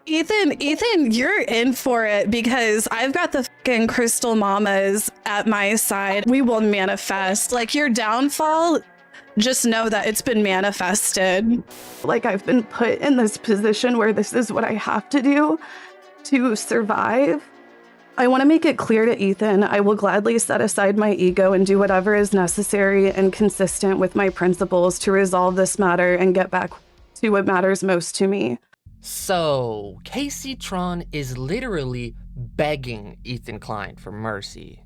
Ethan, you're in for it because I've got the fucking crystal mamas at my side. We will manifest. Like your downfall, just know that it's been manifested. Like I've been put in this position where this is what I have to do to survive. I want to make it clear to Ethan, I will gladly set aside my ego and do whatever is necessary and consistent with my principles to resolve this matter and get back to what matters most to me. So, Kaceytron is literally begging Ethan Klein for mercy.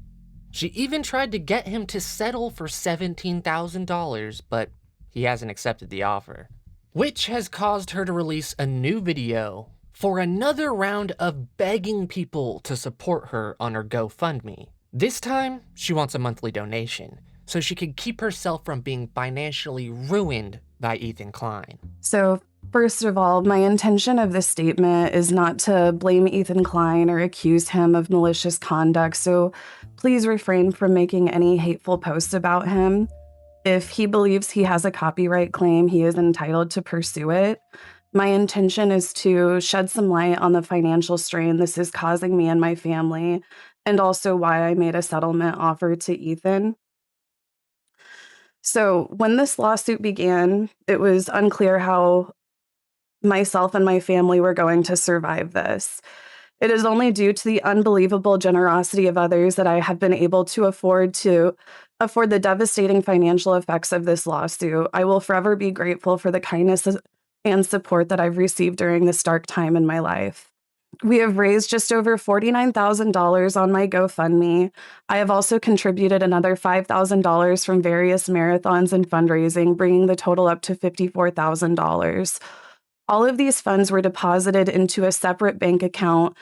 She even tried to get him to settle for $17,000, but he hasn't accepted the offer, which has caused her to release a new video for another round of begging people to support her on her GoFundMe. This time, she wants a monthly donation so she could keep herself from being financially ruined by Ethan Klein. So, first of all, my intention of this statement is not to blame Ethan Klein or accuse him of malicious conduct, so please refrain from making any hateful posts about him. If he believes he has a copyright claim, he is entitled to pursue it. My intention is to shed some light on the financial strain this is causing me and my family, and also why I made a settlement offer to Ethan. So when this lawsuit began, it was unclear how myself and my family were going to survive this. It is only due to the unbelievable generosity of others that I have been able to afford the devastating financial effects of this lawsuit. I will forever be grateful for the kindness and support that I've received during this dark time in my life. We have raised just over $49,000 on my GoFundMe. I have also contributed another $5,000 from various marathons and fundraising, bringing the total up to $54,000. All of these funds were deposited into a separate bank account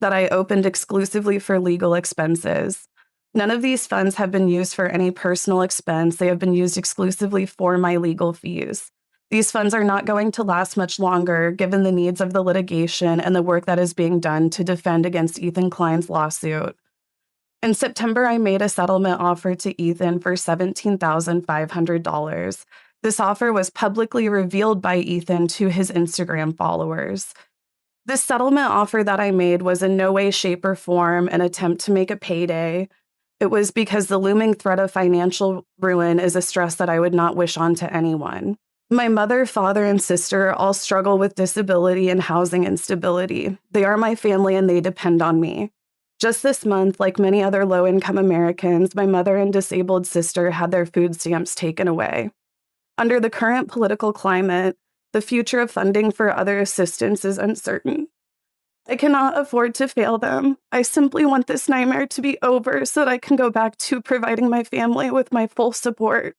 that I opened exclusively for legal expenses. None of these funds have been used for any personal expense. They have been used exclusively for my legal fees. These funds are not going to last much longer, given the needs of the litigation and the work that is being done to defend against Ethan Klein's lawsuit. In September, I made a settlement offer to Ethan for $17,500. This offer was publicly revealed by Ethan to his Instagram followers. This settlement offer that I made was in no way, shape, or form an attempt to make a payday. It was because the looming threat of financial ruin is a stress that I would not wish on to anyone. My mother, father, and sister all struggle with disability and housing instability. They are my family and they depend on me. Just this month, like many other low-income Americans, my mother and disabled sister had their food stamps taken away. Under the current political climate, the future of funding for other assistance is uncertain. I cannot afford to fail them. I simply want this nightmare to be over so that I can go back to providing my family with my full support.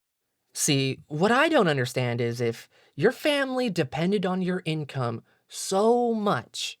See, what I don't understand is if your family depended on your income so much,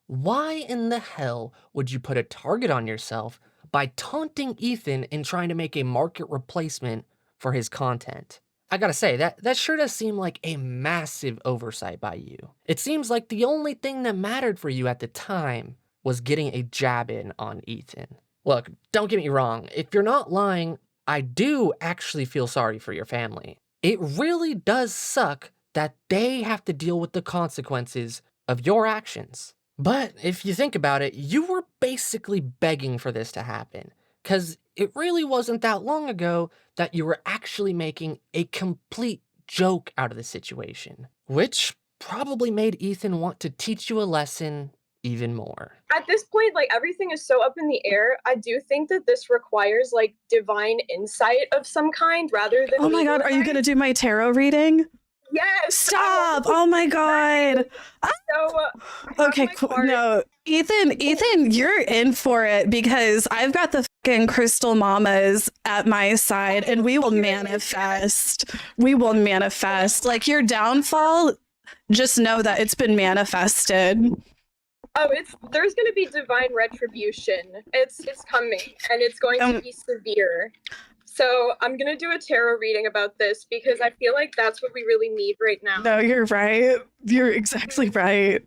why in the hell would you put a target on yourself by taunting Ethan and trying to make a market replacement for his content? I gotta say, that sure does seem like a massive oversight by you. It seems like the only thing that mattered for you at the time was getting a jab in on Ethan. Look, don't get me wrong, if you're not lying, I do actually feel sorry for your family. It really does suck that they have to deal with the consequences of your actions. But if you think about it, you were basically begging for this to happen, because it really wasn't that long ago that you were actually making a complete joke out of the situation, which probably made Ethan want to teach you a lesson even more. At this point, like, everything is so up in the air. I do think that this requires, like, divine insight of some kind rather than— Oh my God, are you going to do my tarot reading? Yes! Stop! Oh my God! So, Okay, cool. No, Ethan, you're in for it because I've got the fucking crystal mamas at my side and we will manifest. We will manifest. Like your downfall, just know that it's been manifested. Oh, there's going to be divine retribution. It's coming, and it's going to be severe. So I'm going to do a tarot reading about this because I feel like that's what we really need right now. No, you're right. You're exactly right.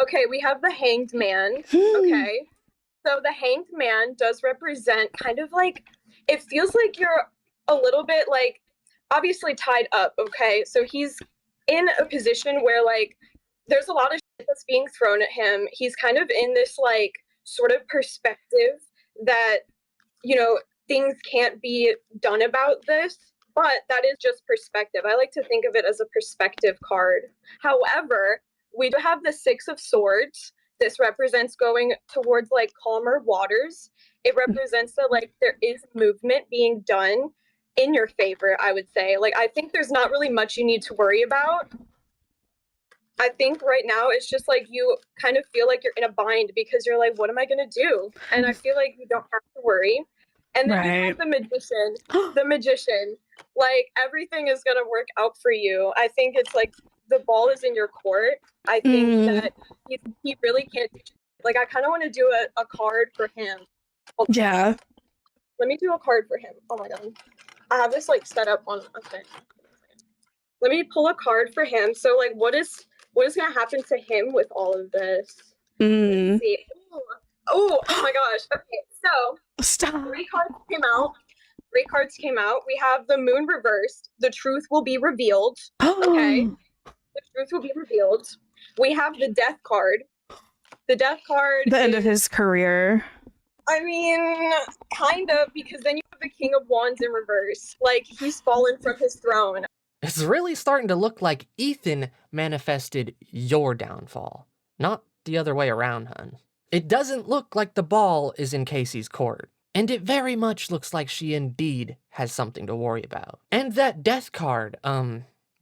Okay, we have the Hanged Man. Okay. So the Hanged Man does represent kind of like, it feels like you're a little bit like, obviously tied up, okay? So he's in a position where like, there's a lot of shit that's being thrown at him, he's kind of in this like sort of perspective that, you know, things can't be done about this, but that is just perspective. I like to think of it as a perspective card. However, we do have the Six of Swords. This represents going towards like calmer waters. It represents that like there is movement being done in your favor, I would say. Like, I think there's not really much you need to worry about. I think right now it's just like you kind of feel like you're in a bind because you're like, what am I going to do? And I feel like you don't have to worry. And then you have the magician. The magician, like, everything is going to work out for you. I think it's like the ball is in your court. I think that he really can't. Like, I kind of want to do a card for him. Yeah. Let me do a card for him. Oh my god. I have this like set up on. Okay. Let me pull a card for him. So like, what is going to happen to him with all of this? Let's see. Oh my gosh. Okay. So Stop. 3 cards came out. 3 cards came out. We have the moon reversed. The truth will be revealed. Okay. The truth will be revealed. We have the death card. The death card. The end of his career. I mean, kind of, because then you have the King of Wands in reverse. Like, he's fallen from his throne. It's really starting to look like Ethan manifested your downfall, not the other way around, hun. It doesn't look like the ball is in Kacey's court, and it very much looks like she indeed has something to worry about. And that death card,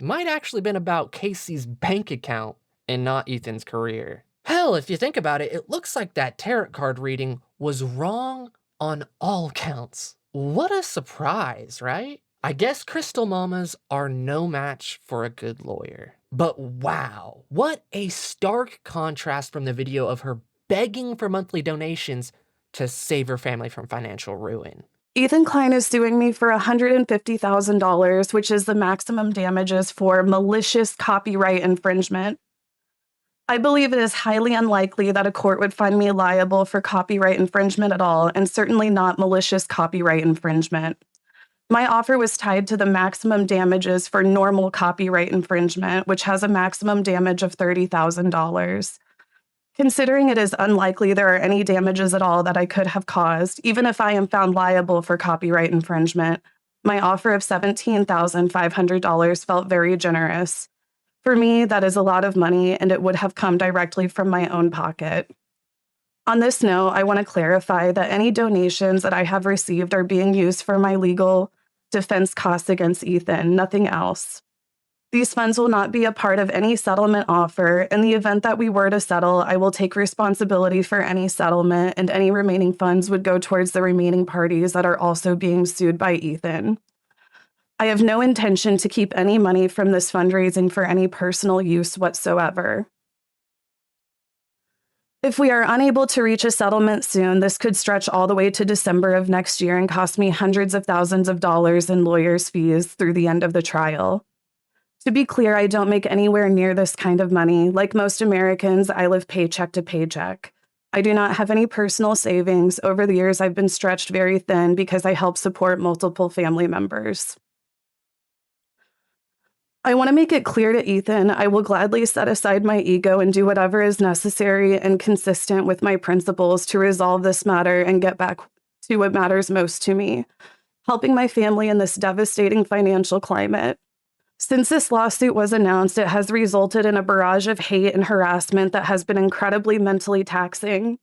might actually been about Kacey's bank account and not Ethan's career. Hell, if you think about it, it looks like that tarot card reading was wrong on all counts. What a surprise, right? I guess crystal mamas are no match for a good lawyer. But wow, what a stark contrast from the video of her begging for monthly donations to save her family from financial ruin. Ethan Klein is suing me for $150,000, which is the maximum damages for malicious copyright infringement. I believe it is highly unlikely that a court would find me liable for copyright infringement at all, and certainly not malicious copyright infringement. My offer was tied to the maximum damages for normal copyright infringement, which has a maximum damage of $30,000. Considering it is unlikely there are any damages at all that I could have caused, even if I am found liable for copyright infringement, my offer of $17,500 felt very generous. For me, that is a lot of money, and it would have come directly from my own pocket. On this note, I want to clarify that any donations that I have received are being used for my legal defense costs against Ethan, nothing else. These funds will not be a part of any settlement offer. In the event that we were to settle, I will take responsibility for any settlement, and any remaining funds would go towards the remaining parties that are also being sued by Ethan. I have no intention to keep any money from this fundraising for any personal use whatsoever. If we are unable to reach a settlement soon, this could stretch all the way to December of next year and cost me hundreds of thousands of dollars in lawyers' fees through the end of the trial. To be clear, I don't make anywhere near this kind of money. Like most Americans, I live paycheck to paycheck. I do not have any personal savings. Over the years, I've been stretched very thin because I help support multiple family members. I want to make it clear to Ethan, I will gladly set aside my ego and do whatever is necessary and consistent with my principles to resolve this matter and get back to what matters most to me, helping my family in this devastating financial climate. Since this lawsuit was announced, it has resulted in a barrage of hate and harassment that has been incredibly mentally taxing.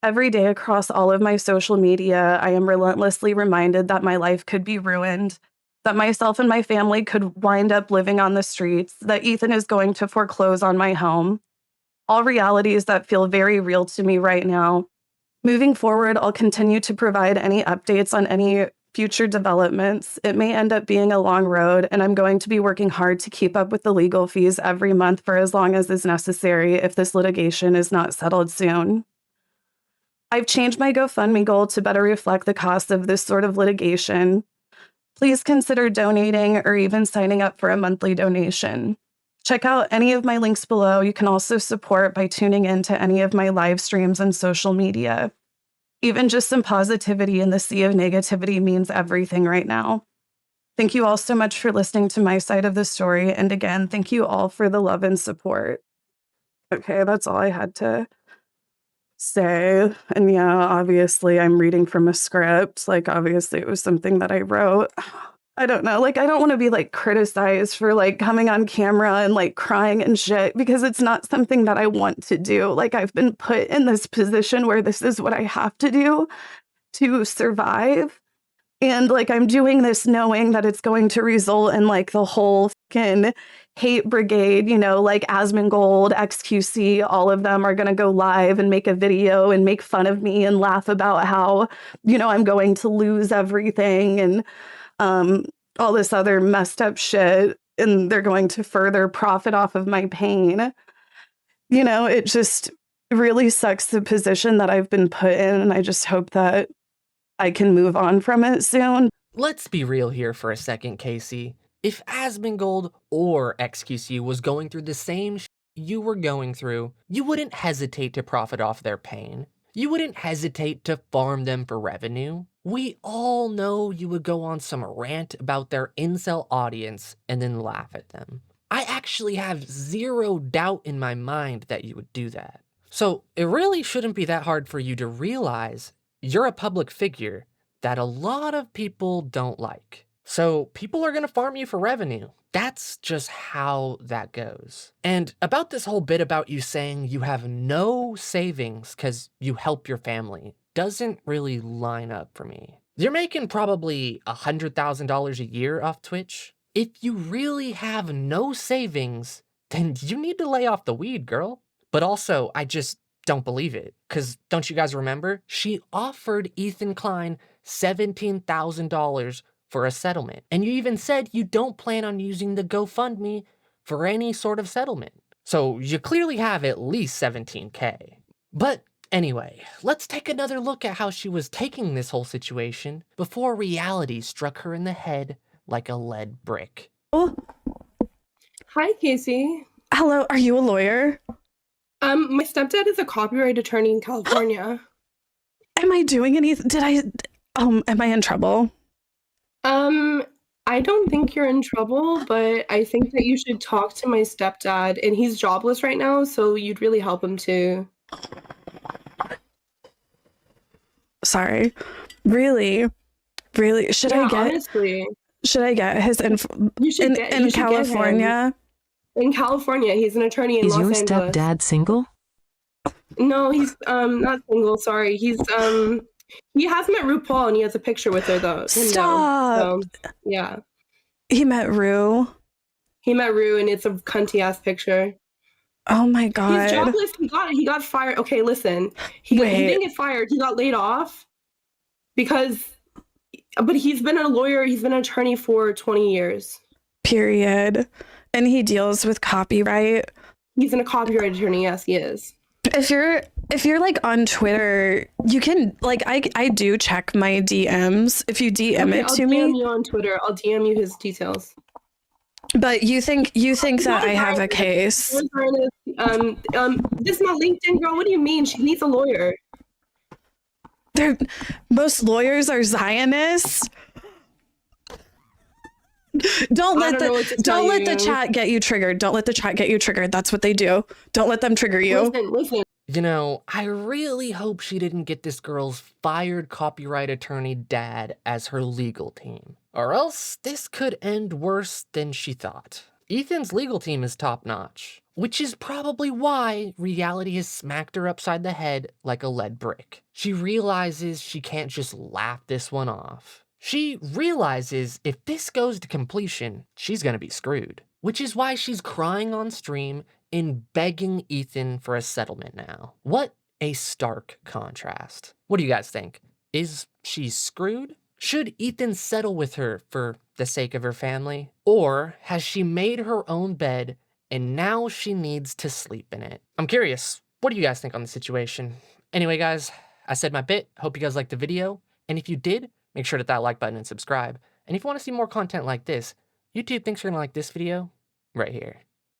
Every day across all of my social media, I am relentlessly reminded that my life could be ruined, that myself and my family could wind up living on the streets, that Ethan is going to foreclose on my home. All realities that feel very real to me right now. Moving forward, I'll continue to provide any updates on any future developments. It may end up being a long road, and I'm going to be working hard to keep up with the legal fees every month for as long as is necessary if this litigation is not settled soon. I've changed my GoFundMe goal to better reflect the cost of this sort of litigation. Please consider donating or even signing up for a monthly donation. Check out any of my links below. You can also support by tuning in to any of my live streams and social media. Even just some positivity in the sea of negativity means everything right now. Thank you all so much for listening to my side of the story. And again, thank you all for the love and support. Okay, that's all I had to say. And yeah, obviously I'm reading from a script. Like, obviously it was something that I wrote. I don't know. Like, I don't want to be like criticized for like coming on camera and like crying and shit because it's not something that I want to do. Like, I've been put in this position where this is what I have to do to survive. And like, I'm doing this knowing that it's going to result in like the whole fucking hate brigade, you know, like Asmongold, XQC, all of them are going to go live and make a video and make fun of me and laugh about how, you know, I'm going to lose everything and all this other messed up shit. And they're going to further profit off of my pain. You know, it just really sucks the position that I've been put in. And I just hope that I can move on from it soon. Let's be real here for a second, Kacey. If Asmongold or XQC was going through the same you were going through, you wouldn't hesitate to profit off their pain. You wouldn't hesitate to farm them for revenue. We all know you would go on some rant about their incel audience and then laugh at them. I actually have zero doubt in my mind that you would do that. So it really shouldn't be that hard for you to realize you're a public figure that a lot of people don't like. So people are gonna farm you for revenue. That's just how that goes. And about this whole bit about you saying you have no savings because you help your family doesn't really line up for me. You're making probably $100,000 a year off Twitch. If you really have no savings, then you need to lay off the weed, girl. But also, I just don't believe it. Because don't you guys remember? She offered Ethan Klein $17,000 for a settlement. And you even said you don't plan on using the GoFundMe for any sort of settlement. So you clearly have at least 17K. But anyway, let's take another look at how she was taking this whole situation before reality struck her in the head like a lead brick. Oh, Hi, Kacey. hello. Are you a lawyer? My stepdad is a copyright attorney in California. Am I doing anything? Am I in trouble? I don't think you're in trouble, but I think that you should talk to my stepdad, and he's jobless right now, so you'd really help him too. Sorry. Really? Should I get honestly, his info you should in California? In California, he's an attorney in Is Los your Angeles. stepdad single? No, he's not single. Sorry, he has met RuPaul, and he has a picture with her though. Stop. So, yeah. He met Rue. He met Rue, and it's a cunty ass picture. Oh my god. He's jobless. He got fired. Okay, listen. He didn't get fired. He got laid off but he's been a lawyer. He's been an attorney for 20 years. Period. And he deals with copyright. He's a copyright attorney. Yes, he is. If you're like on Twitter, you can like I do check my DMs. If you DM it to me, I'll DM you on Twitter. I'll DM you his details. But you think that I have a case? This is my LinkedIn girl. What do you mean? She needs a lawyer. Most lawyers are Zionists. Don't let the chat get you triggered. Don't let the chat get you triggered. That's what they do. Don't let them trigger you. Listen. You know, I really hope she didn't get this girl's fired copyright attorney dad as her legal team. Or else this could end worse than she thought. Ethan's legal team is top-notch, which is probably why reality has smacked her upside the head like a lead brick. She realizes she can't just laugh this one off. She realizes if this goes to completion, she's gonna be screwed. Which is why she's crying on stream and begging Ethan for a settlement now. What a stark contrast. What do you guys think? Is she screwed? Should Ethan settle with her for the sake of her family? Or has she made her own bed and now she needs to sleep in it? I'm curious, what do you guys think on the situation? Anyway, guys, I said my bit. Hope you guys liked the video. And if you did, make sure to hit that like button and subscribe. And if you want to see more content like this, YouTube thinks you're gonna like this video right here.